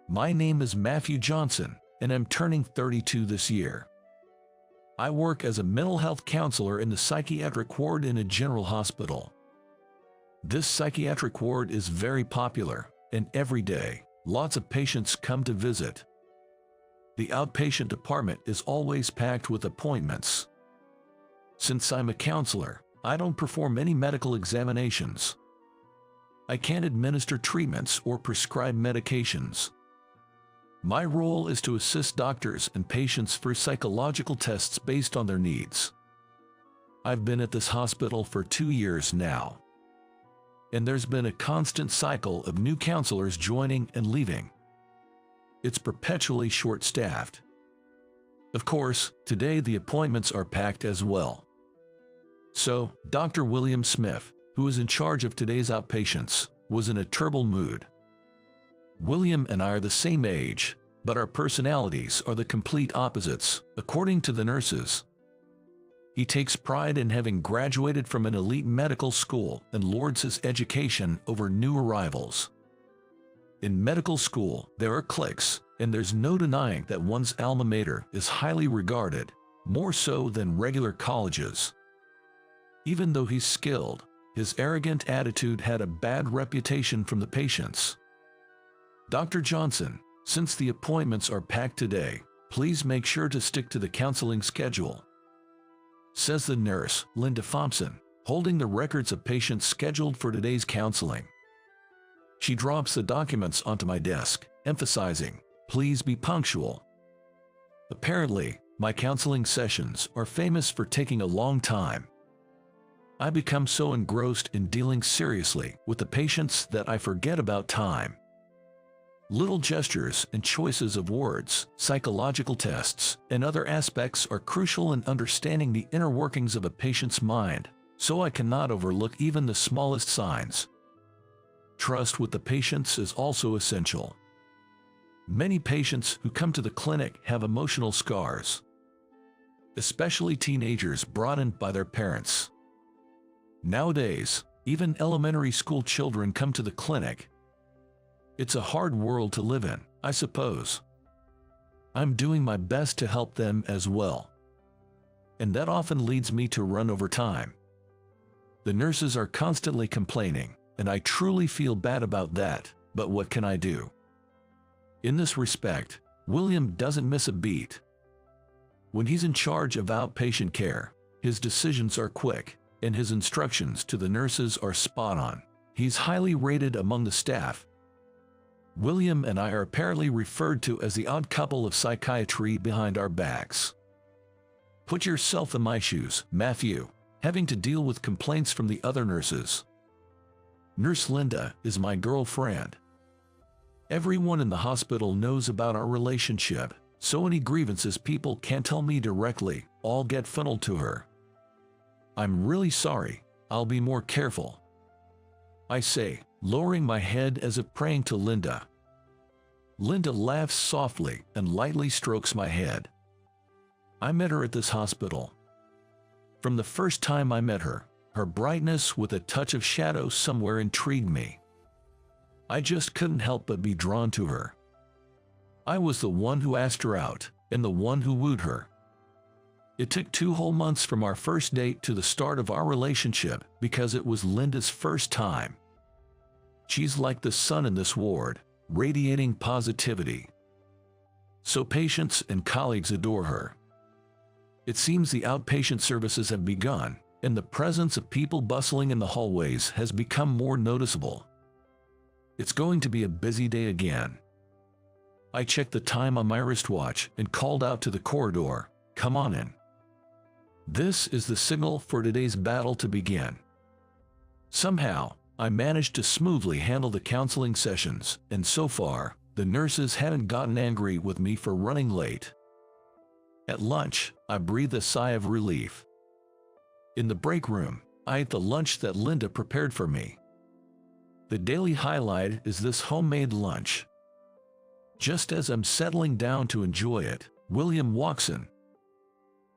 My name is Matthew Johnson, and I'm turning 32 this year. I work as a mental health counselor in the psychiatric ward in a general hospital. This psychiatric ward is very popular, and every day, lots of patients come to visit. The outpatient department is always packed with appointments. Since I'm a counselor, I don't perform any medical examinations. I can't administer treatments or prescribe medications. My role is to assist doctors and patients through psychological tests based on their needs. I've been at this hospital for 2 years now, and there's been a constant cycle of new counselors joining and leaving. It's perpetually short-staffed. Of course, today the appointments are packed as well. So, Dr. William Smith, who is in charge of today's outpatients, was in a terrible mood. William and I are the same age, but our personalities are the complete opposites, according to the nurses. He takes pride in having graduated from an elite medical school and lords his education over new arrivals. In medical school, there are cliques, and there's no denying that one's alma mater is highly regarded, more so than regular colleges. Even though he's skilled, his arrogant attitude had a bad reputation from the patients. Dr. Johnson, since the appointments are packed today, please make sure to stick to the counseling schedule, says the nurse, Linda Thompson, holding the records of patients scheduled for today's counseling. She drops the documents onto my desk, emphasizing, "Please be punctual." Apparently, my counseling sessions are famous for taking a long time. I become so engrossed in dealing seriously with the patients that I forget about time. Little gestures and choices of words, psychological tests, and other aspects are crucial in understanding the inner workings of a patient's mind, so I cannot overlook even the smallest signs. Trust with the patients is also essential. Many patients who come to the clinic have emotional scars, especially teenagers brought in by their parents. Nowadays, even elementary school children come to the clinic. It's a hard world to live in, I suppose. I'm doing my best to help them as well, and that often leads me to run over time. The nurses are constantly complaining, and I truly feel bad about that, but what can I do? In this respect, William doesn't miss a beat. When he's in charge of outpatient care, his decisions are quick, and his instructions to the nurses are spot on. He's highly rated among the staff. William and I are apparently referred to as the odd couple of psychiatry behind our backs. Put yourself in my shoes, Matthew, having to deal with complaints from the other nurses. Nurse Linda is my girlfriend. Everyone in the hospital knows about our relationship, so any grievances people can't tell me directly all get funneled to her. I'm really sorry, I'll be more careful, I say, lowering my head as if praying to Linda. Linda laughs softly and lightly strokes my head. I met her at this hospital. From the first time I met her, her brightness with a touch of shadow somewhere intrigued me. I just couldn't help but be drawn to her. I was the one who asked her out, and the one who wooed her. It took 2 whole months from our first date to the start of our relationship because it was Linda's first time. She's like the sun in this ward, radiating positivity. So patients and colleagues adore her. It seems the outpatient services have begun, and the presence of people bustling in the hallways has become more noticeable. It's going to be a busy day again. I checked the time on my wristwatch and called out to the corridor, "Come on in." This is the signal for today's battle to begin. Somehow, I managed to smoothly handle the counseling sessions, and so far, the nurses hadn't gotten angry with me for running late. At lunch, I breathed a sigh of relief. In the break room, I ate the lunch that Linda prepared for me. The daily highlight is this homemade lunch. Just as I'm settling down to enjoy it, William walks in.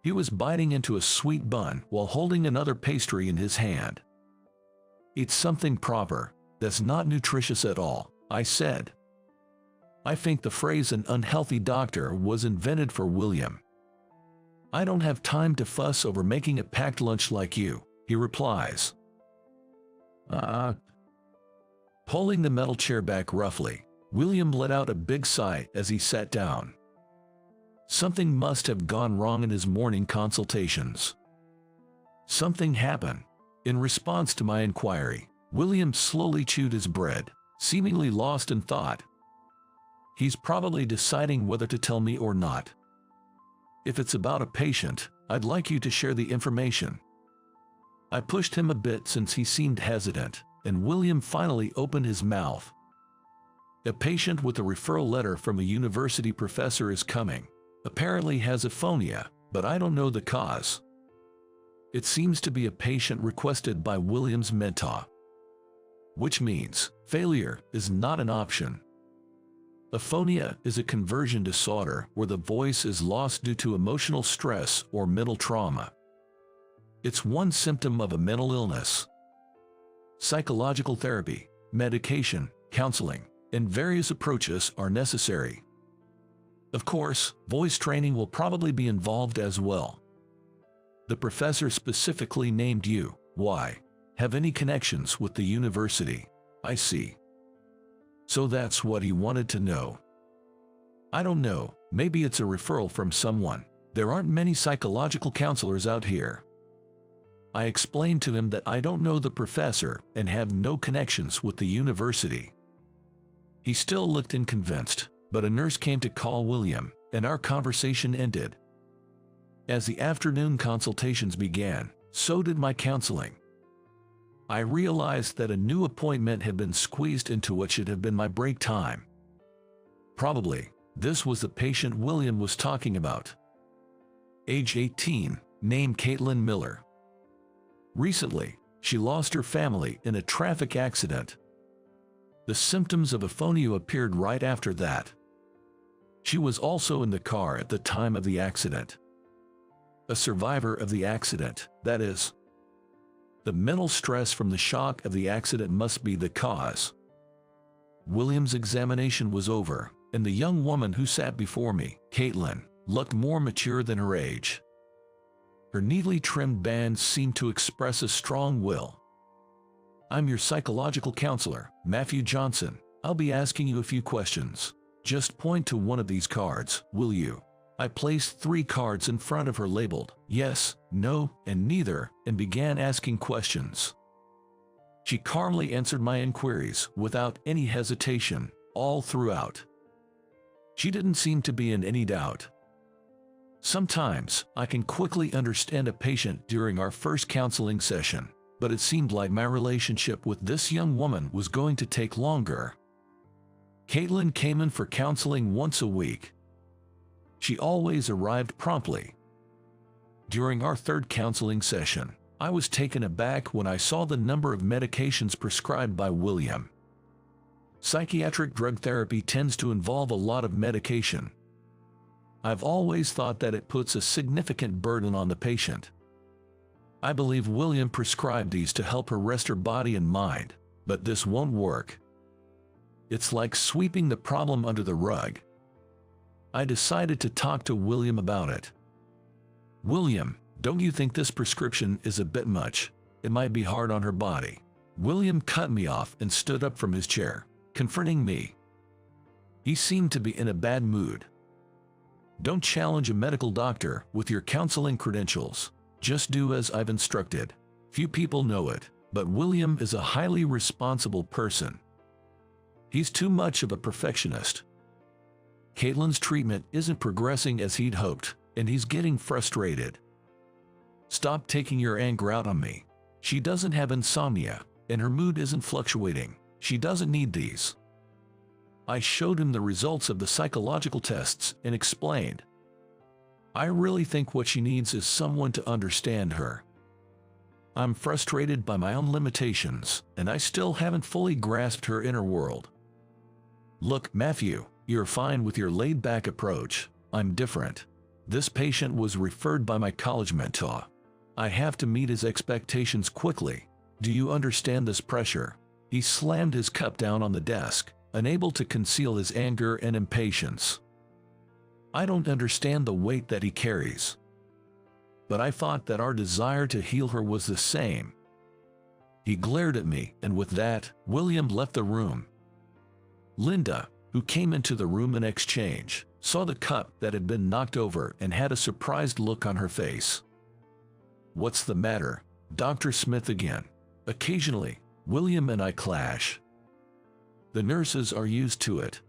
He was biting into a sweet bun while holding another pastry in his hand. "It's something proper, that's not nutritious at all," I said. I think the phrase "an unhealthy doctor" was invented for William. "I don't have time to fuss over making a packed lunch like you," he replies. Pulling the metal chair back roughly, William let out a big sigh as he sat down. Something must have gone wrong in his morning consultations. Something happened. In response to my inquiry, William slowly chewed his bread, seemingly lost in thought. He's probably deciding whether to tell me or not. "If it's about a patient, I'd like you to share the information." I pushed him a bit since he seemed hesitant, and William finally opened his mouth. "A patient with a referral letter from a university professor is coming. Apparently has aphonia, but I don't know the cause. It seems to be a patient requested by William's mentor. Which means failure is not an option. Aphonia is a conversion disorder where the voice is lost due to emotional stress or mental trauma. It's one symptom of a mental illness. Psychological therapy, medication, counseling, and various approaches are necessary. Of course, voice training will probably be involved as well. The professor specifically named you. Why? Have any connections with the university? I see. So that's what he wanted to know. I don't know, maybe it's a referral from someone. There aren't many psychological counselors out here. I explained to him that I don't know the professor and have no connections with the university. He still looked unconvinced, but a nurse came to call William, and our conversation ended. As the afternoon consultations began, so did my counseling. I realized that a new appointment had been squeezed into what should have been my break time. Probably, this was the patient William was talking about. Age 18, named Caitlin Miller. Recently, she lost her family in a traffic accident. The symptoms of aphonia appeared right after that. She was also in the car at the time of the accident. A survivor of the accident, that is. The mental stress from the shock of the accident must be the cause. William's examination was over, and the young woman who sat before me, Caitlin, looked more mature than her age. Her neatly trimmed bands seemed to express a strong will. "I'm your psychological counselor, Matthew Johnson. I'll be asking you a few questions. Just point to one of these cards, will you?" I placed 3 cards in front of her labeled yes, no, and neither, and began asking questions. She calmly answered my inquiries without any hesitation, all throughout. She didn't seem to be in any doubt. Sometimes, I can quickly understand a patient during our first counseling session, but it seemed like my relationship with this young woman was going to take longer. Caitlin came in for counseling once a week. She always arrived promptly. During our 3rd counseling session, I was taken aback when I saw the number of medications prescribed by William. Psychiatric drug therapy tends to involve a lot of medication. I've always thought that it puts a significant burden on the patient. I believe William prescribed these to help her rest her body and mind, but this won't work. It's like sweeping the problem under the rug. I decided to talk to William about it. "William, don't you think this prescription is a bit much? It might be hard on her body." William cut me off and stood up from his chair, confronting me. He seemed to be in a bad mood. "Don't challenge a medical doctor with your counseling credentials. Just do as I've instructed." Few people know it, but William is a highly responsible person. He's too much of a perfectionist. Caitlin's treatment isn't progressing as he'd hoped, and he's getting frustrated. "Stop taking your anger out on me. She doesn't have insomnia, and her mood isn't fluctuating. She doesn't need these." I showed him the results of the psychological tests and explained. "I really think what she needs is someone to understand her. I'm frustrated by my own limitations, and I still haven't fully grasped her inner world. Look, Matthew, you're fine with your laid-back approach. I'm different. This patient was referred by my college mentor. I have to meet his expectations quickly. Do you understand this pressure?" He slammed his cup down on the desk, unable to conceal his anger and impatience. I don't understand the weight that he carries. But I thought that our desire to heal her was the same. He glared at me, and with that, William left the room. Linda, who came into the room in exchange, saw the cup that had been knocked over and had a surprised look on her face. "What's the matter, Dr. Smith again?" Occasionally, William and I clash. The nurses are used to it.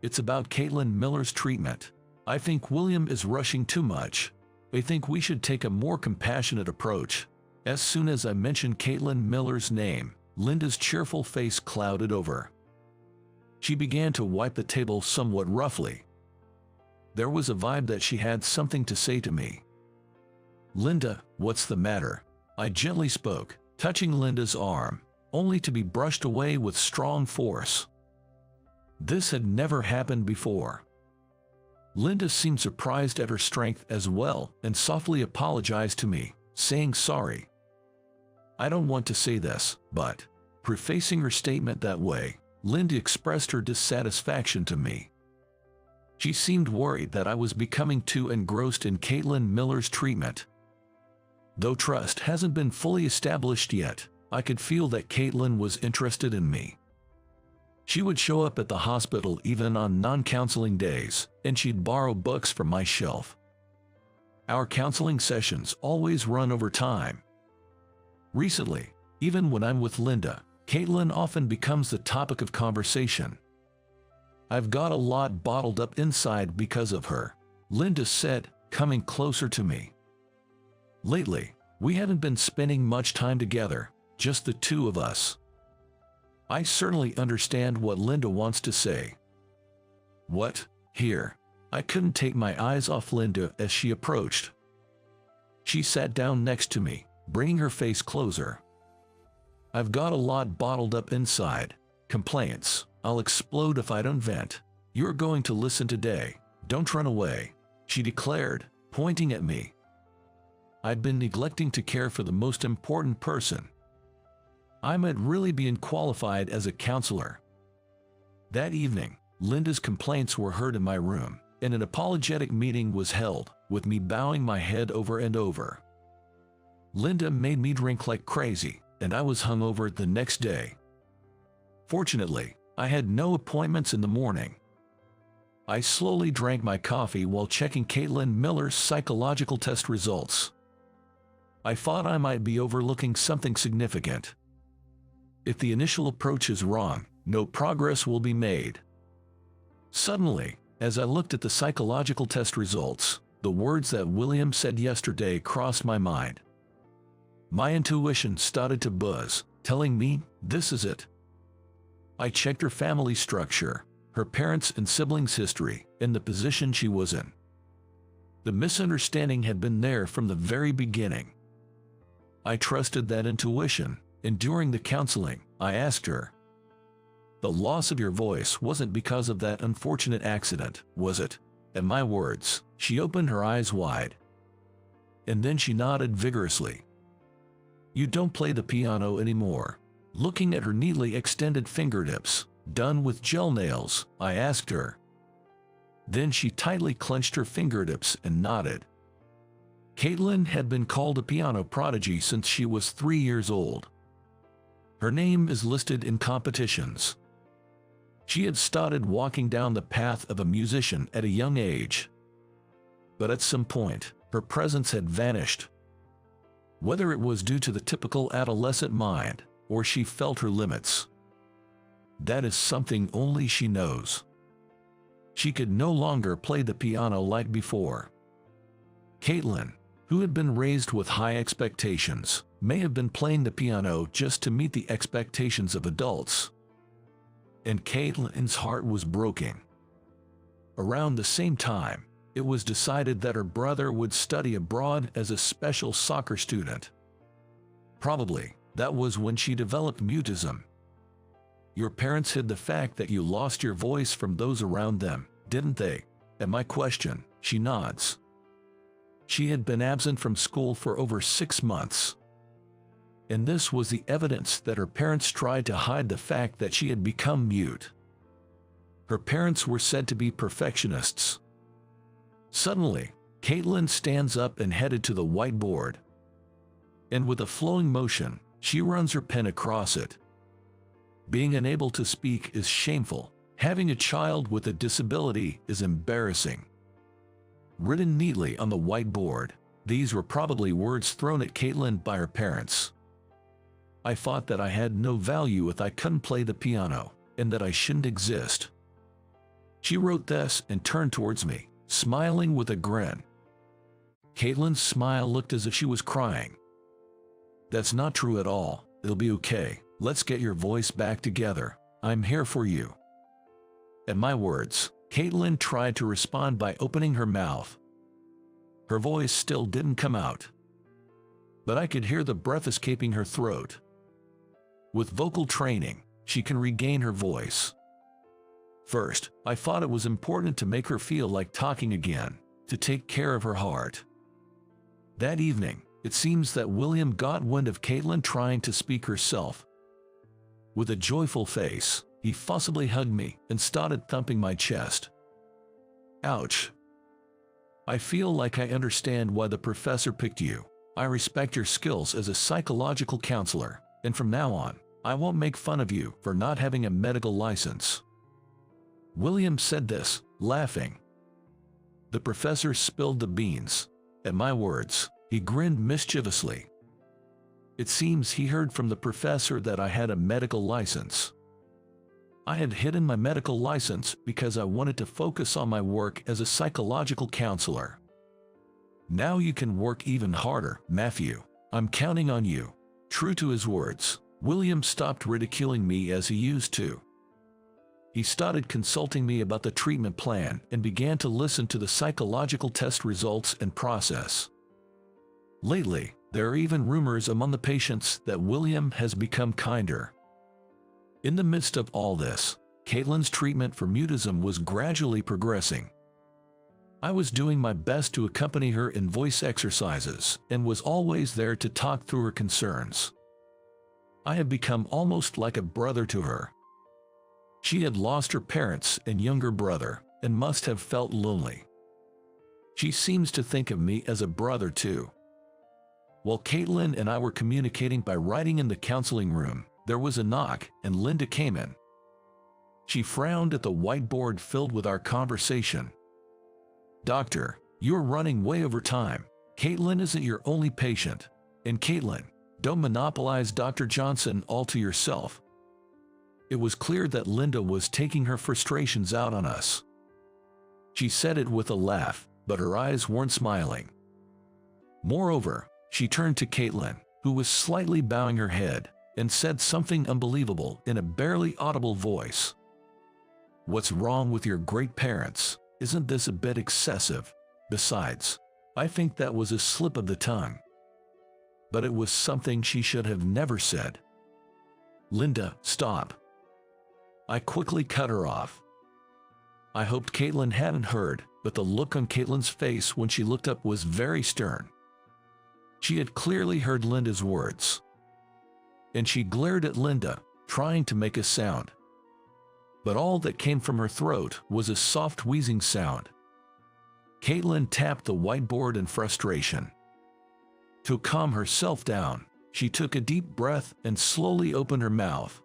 It's about Caitlin Miller's treatment. I think William is rushing too much. I think we should take a more compassionate approach. As soon as I mentioned Caitlin Miller's name, Linda's cheerful face clouded over. She began to wipe the table somewhat roughly. There was a vibe that she had something to say to me. "Linda, what's the matter?" I gently spoke, touching Linda's arm, only to be brushed away with strong force. This had never happened before. Linda seemed surprised at her strength as well and softly apologized to me, saying sorry. "I don't want to say this, but," prefacing her statement that way, Linda expressed her dissatisfaction to me. She seemed worried that I was becoming too engrossed in Caitlin Miller's treatment. Though trust hasn't been fully established yet, I could feel that Caitlin was interested in me. She would show up at the hospital even on non-counseling days, and she'd borrow books from my shelf. Our counseling sessions always run over time. Recently, even when I'm with Linda, Caitlin often becomes the topic of conversation. "I've got a lot bottled up inside because of her," Linda said, coming closer to me. "Lately, we haven't been spending much time together, just the two of us." I certainly understand what Linda wants to say. "What?" Here, I couldn't take my eyes off Linda as she approached. She sat down next to me, bringing her face closer. "I've got a lot bottled up inside. Complaints. I'll explode if I don't vent. You're going to listen today. Don't run away," she declared, pointing at me. I'd been neglecting to care for the most important person. I might really be unqualified as a counselor. That evening, Linda's complaints were heard in my room, and an apologetic meeting was held, with me bowing my head over and over. Linda made me drink like crazy, and I was hungover the next day. Fortunately, I had no appointments in the morning. I slowly drank my coffee while checking Caitlin Miller's psychological test results. I thought I might be overlooking something significant. If the initial approach is wrong, no progress will be made. Suddenly, as I looked at the psychological test results, the words that William said yesterday crossed my mind. My intuition started to buzz, telling me, this is it. I checked her family structure, her parents' and siblings' history, and the position she was in. The misunderstanding had been there from the very beginning. I trusted that intuition, and during the counseling, I asked her, "The loss of your voice wasn't because of that unfortunate accident, was it?" At my words, she opened her eyes wide. And then she nodded vigorously. "You don't play the piano anymore." Looking at her neatly extended fingertips, done with gel nails, I asked her. Then she tightly clenched her fingertips and nodded. Caitlin had been called a piano prodigy since she was 3 years old. Her name is listed in competitions. She had started walking down the path of a musician at a young age. But at some point, her presence had vanished. Whether it was due to the typical adolescent mind, or she felt her limits, that is something only she knows. She could no longer play the piano like before. Caitlin, who had been raised with high expectations, may have been playing the piano just to meet the expectations of adults. And Caitlin's heart was broken. Around the same time, it was decided that her brother would study abroad as a special soccer student. Probably, that was when she developed mutism. Your parents hid the fact that you lost your voice from those around them, didn't they? At my question, she nods. She had been absent from school for over 6 months. And this was the evidence that her parents tried to hide the fact that she had become mute. Her parents were said to be perfectionists. Suddenly, Caitlin stands up and headed to the whiteboard. And with a flowing motion, she runs her pen across it. Being unable to speak is shameful. Having a child with a disability is embarrassing. Written neatly on the whiteboard, these were probably words thrown at Caitlin by her parents. I thought that I had no value if I couldn't play the piano, and that I shouldn't exist. She wrote this and turned towards me, smiling with a grin. Caitlin's smile looked as if she was crying. That's not true at all. It'll be okay. Let's get your voice back together. I'm here for you. At my words, Caitlin tried to respond by opening her mouth. Her voice still didn't come out, but I could hear the breath escaping her throat. With vocal training, she can regain her voice. First, I thought it was important to make her feel like talking again, to take care of her heart. That evening, it seems that William got wind of Caitlin trying to speak herself. With a joyful face, he fussily hugged me and started thumping my chest. Ouch. I feel like I understand why the professor picked you. I respect your skills as a psychological counselor, and from now on, I won't make fun of you for not having a medical license. William said this, laughing. The professor spilled the beans. At my words, he grinned mischievously. It seems he heard from the professor that I had a medical license. I had hidden my medical license because I wanted to focus on my work as a psychological counselor. Now you can work even harder, Matthew. I'm counting on you. True to his words, William stopped ridiculing me as he used to. He started consulting me about the treatment plan and began to listen to the psychological test results and process. Lately, there are even rumors among the patients that William has become kinder. In the midst of all this, Caitlin's treatment for mutism was gradually progressing. I was doing my best to accompany her in voice exercises and was always there to talk through her concerns. I have become almost like a brother to her. She had lost her parents and younger brother and must have felt lonely. She seems to think of me as a brother too. While Caitlin and I were communicating by writing in the counseling room, there was a knock and Linda came in. She frowned at the whiteboard filled with our conversation. Doctor, you're running way over time. Caitlin isn't your only patient. And Caitlin, don't monopolize Dr. Johnson all to yourself. It was clear that Linda was taking her frustrations out on us. She said it with a laugh, but her eyes weren't smiling. Moreover, she turned to Caitlin, who was slightly bowing her head, and said something unbelievable in a barely audible voice. What's wrong with your great parents? Isn't this a bit excessive? Besides, I think that was a slip of the tongue. But it was something she should have never said. Linda, stop. I quickly cut her off. I hoped Caitlin hadn't heard, but the look on Caitlin's face when she looked up was very stern. She had clearly heard Linda's words. And she glared at Linda, trying to make a sound. But all that came from her throat was a soft wheezing sound. Caitlin tapped the whiteboard in frustration. To calm herself down, she took a deep breath and slowly opened her mouth.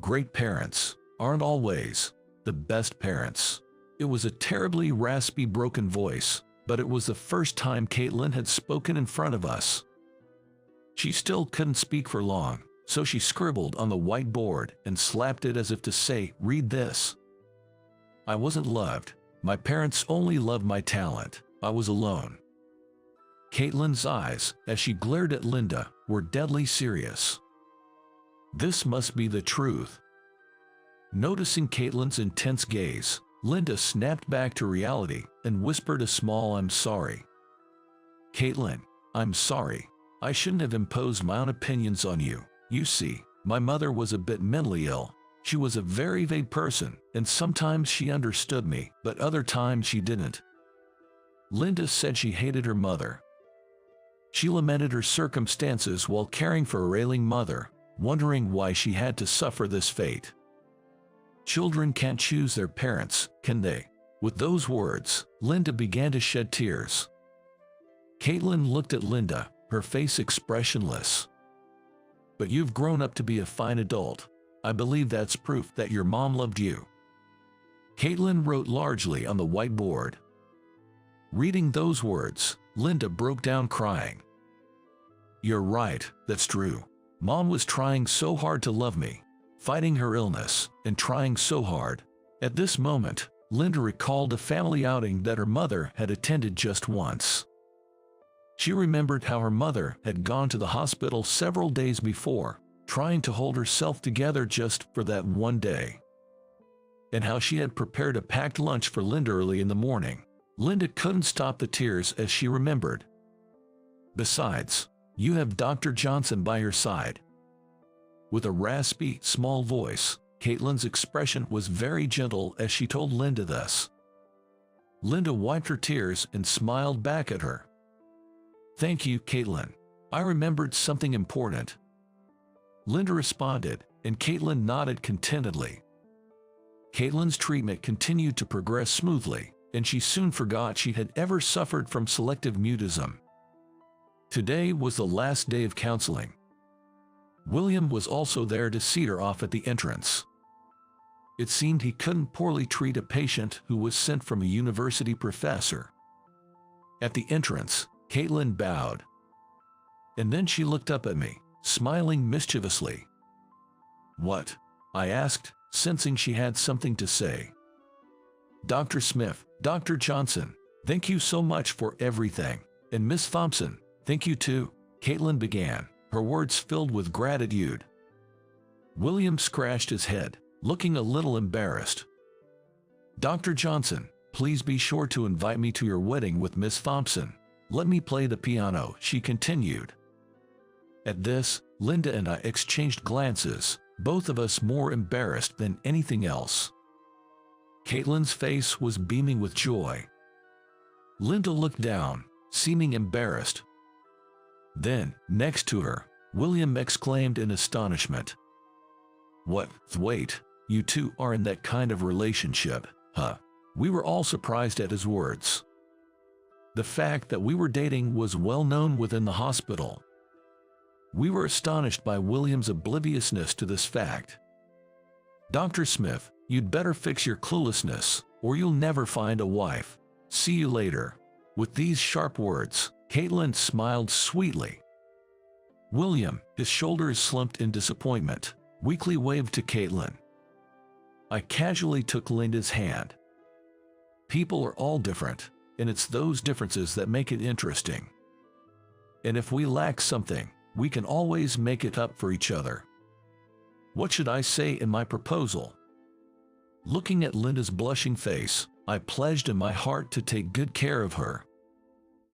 Great parents aren't always the best parents. It was a terribly raspy, broken voice, but it was the first time Caitlin had spoken in front of us. She still couldn't speak for long, so she scribbled on the whiteboard and slapped it as if to say, "Read this." I wasn't loved. My parents only loved my talent. I was alone. Caitlin's eyes, as she glared at Linda, were deadly serious. This must be the truth. Noticing Caitlin's intense gaze, Linda snapped back to reality and whispered a small "I'm sorry." Caitlin, I'm sorry. I shouldn't have imposed my own opinions on you. You see, my mother was a bit mentally ill. She was a very vague person, and sometimes she understood me, but other times she didn't. Linda said she hated her mother. She lamented her circumstances while caring for her ailing mother, wondering why she had to suffer this fate. Children can't choose their parents, can they? With those words, Linda began to shed tears. Caitlin looked at Linda, her face expressionless. But you've grown up to be a fine adult. I believe that's proof that your mom loved you. Caitlin wrote largely on the whiteboard. Reading those words, Linda broke down crying. You're right, that's true. Mom was trying so hard to love me, fighting her illness, and trying so hard. At this moment, Linda recalled a family outing that her mother had attended just once. She remembered how her mother had gone to the hospital several days before, trying to hold herself together just for that one day, and how she had prepared a packed lunch for Linda early in the morning. Linda couldn't stop the tears as she remembered. Besides, you have Dr. Johnson by your side. With a raspy, small voice, Caitlin's expression was very gentle as she told Linda this. Linda wiped her tears and smiled back at her. Thank you, Caitlin. I remembered something important. Linda responded, and Caitlin nodded contentedly. Caitlin's treatment continued to progress smoothly, and she soon forgot she had ever suffered from selective mutism. Today was the last day of counseling. William was also there to see her off at the entrance. It seemed he couldn't poorly treat a patient who was sent from a university professor. At the entrance, Caitlin bowed. And then she looked up at me, smiling mischievously. What? I asked, sensing she had something to say. Dr. Smith, Dr. Johnson, thank you so much for everything. And Miss Thompson, thank you too, Caitlin began, her words filled with gratitude. William scratched his head, looking a little embarrassed. Dr. Johnson, please be sure to invite me to your wedding with Miss Thompson. Let me play the piano, she continued. At this, Linda and I exchanged glances, both of us more embarrassed than anything else. Caitlin's face was beaming with joy. Linda looked down, seeming embarrassed. Then, next to her, William exclaimed in astonishment. What? Wait, you two are in that kind of relationship, huh? We were all surprised at his words. The fact that we were dating was well known within the hospital. We were astonished by William's obliviousness to this fact. Dr. Smith, you'd better fix your cluelessness, or you'll never find a wife. See you later. With these sharp words, Caitlin smiled sweetly. William, his shoulders slumped in disappointment, weakly waved to Caitlin. I casually took Linda's hand. People are all different, and it's those differences that make it interesting. And if we lack something, we can always make it up for each other. What should I say in my proposal? Looking at Linda's blushing face, I pledged in my heart to take good care of her,